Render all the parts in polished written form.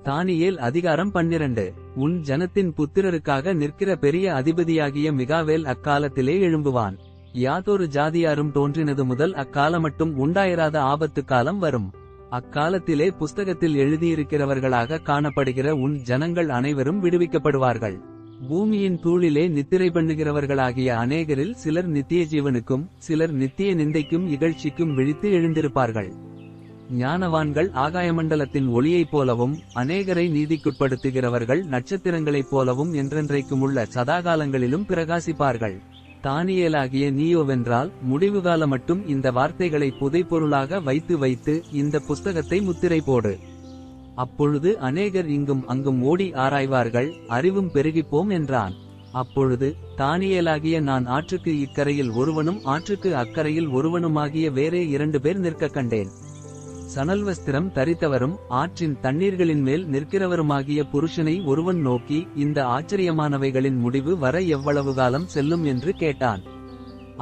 தானியேல் அதிகாரம் 12. உன் ஜனத்தின் புத்திரருக்காக நிற்கிற பெரிய அதிபதியாகிய மிகாவேல் அக்காலத்திலே எழும்புவான். யாதொரு ஜாதியாரும் தோன்றினது முதல் அக்காலமட்டும் உண்டாயிராத ஆபத்து காலம் வரும். அக்காலத்திலே புஸ்தகத்தில் எழுதியிருக்கிறவர்களாக காணப்படுகிற உன் ஜனங்கள் அனைவரும் விடுவிக்கப்படுவார்கள். பூமியின் தூளிலே நித்திரை பண்ணுகிறவர்களாகிய அநேகரில் சிலர் நித்திய ஜீவனுக்கும் சிலர் நித்திய நிந்தைக்கும் இகழ்ச்சிக்கும் விழித்து எழுந்திருப்பார்கள். ஞானவான்கள் ஆகாயமண்டலத்தின் ஒளியைப் போலவும் அநேகரை நீதிக்குட்படுத்துகிறவர்கள் நட்சத்திரங்களைப் போலவும் என்றென்றைக்குமுள்ள சதாகாலங்களிலும் பிரகாசிப்பார்கள். தானியேலாகிய நீயோவென்றால் முடிவுகால மட்டும் இந்த வார்த்தைகளை புதைப்பொருளாக வைத்து இந்த புஸ்தகத்தை முத்திரை போடு. அப்பொழுது அநேகர் இங்கும் அங்கும் ஓடி ஆராய்வார்கள், அறிவும் பெருகிப்போம் என்றான். அப்பொழுது தானியேலாகிய நான் ஆற்றுக்கு இக்கரையில் ஒருவனும் ஆற்றுக்கு அக்கரையில் ஒருவனுமாகிய வேறே 2 பேர் நிற்க கண்டேன். சணல்வஸ்திரம் தரித்தவரும் ஆற்றின் தண்ணீர்களின் மேல் நிற்கிறவருமாகிய புருஷனை ஒருவன் நோக்கி, இந்த ஆச்சரியமானவைகளின் முடிவு வர எவ்வளவு காலம் செல்லும் என்று கேட்டான்.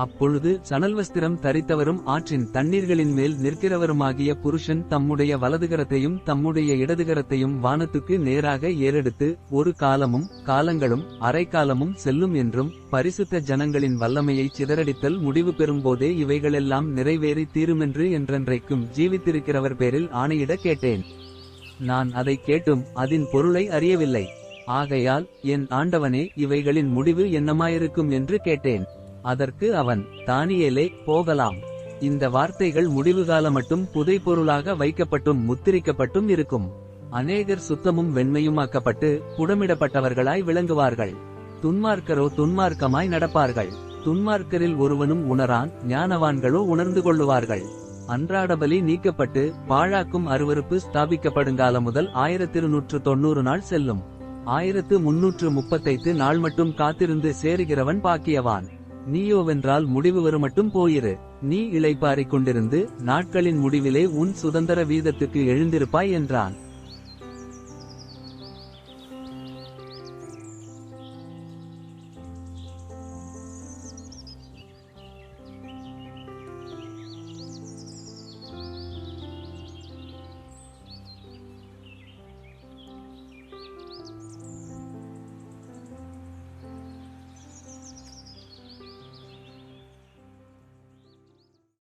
அப்பொழுது சணல்வஸ்திரம் தரித்தவரும் ஆற்றின் தண்ணீர்களின் மேல் நிற்கிறவருமாகிய புருஷன் தம்முடைய வலதுகரத்தையும் தம்முடைய இடதுகரத்தையும் வானத்துக்கு நேராக ஏறெடுத்து, ஒரு காலமும் காலங்களும் அரைக்காலமும் செல்லும் என்றும் பரிசுத்த ஜனங்களின் வல்லமையை சிதறடித்தல் முடிவு பெறும்போதே இவைகளெல்லாம் நிறைவேறி தீருமென்று என்றென்றைக்கும் ஜீவித்திருக்கிறவர் பேரில் ஆணையிட கேட்டேன். நான் அதை கேட்டும் அதன் பொருளை அறியவில்லை. ஆகையால் என் ஆண்டவனே, இவைகளின் முடிவு என்னமாயிருக்கும் என்று கேட்டேன். அதற்கு அவன், தானியேலே, போகலாம். இந்த வார்த்தைகள் முடிவுகால மட்டும் புதைப்பொருளாக வைக்கப்பட்டும் முத்திரிக்கப்பட்டும் இருக்கும். அநேகர் சுத்தமும் வெண்மையுமாக்கப்பட்டு புடமிடப்பட்டவர்களாய் விளங்குவார்கள். துன்மார்க்கரோ துன்மார்க்கமாய் நடப்பார்கள். துன்மார்க்கரில் ஒருவனும் உணரான், ஞானவான்களோ உணர்ந்து கொள்ளுவார்கள். அன்றாடபலி நீக்கப்பட்டு பாழாக்கும் அருவருப்பு ஸ்தாபிக்கப்படுங்கால முதல் 1290 நாள் செல்லும். 1335 நாள் மட்டும் காத்திருந்து சேருகிறவன் பாக்கியவான். நீயோவென்றால் முடிவு வருமட்டும் போயிரு. நீ இளைப்பாறிக் கொண்டிருந்து நாட்களின் முடிவிலே உன் சுதந்திர வீதத்துக்கு எழுந்திருப்பாய் என்றான்.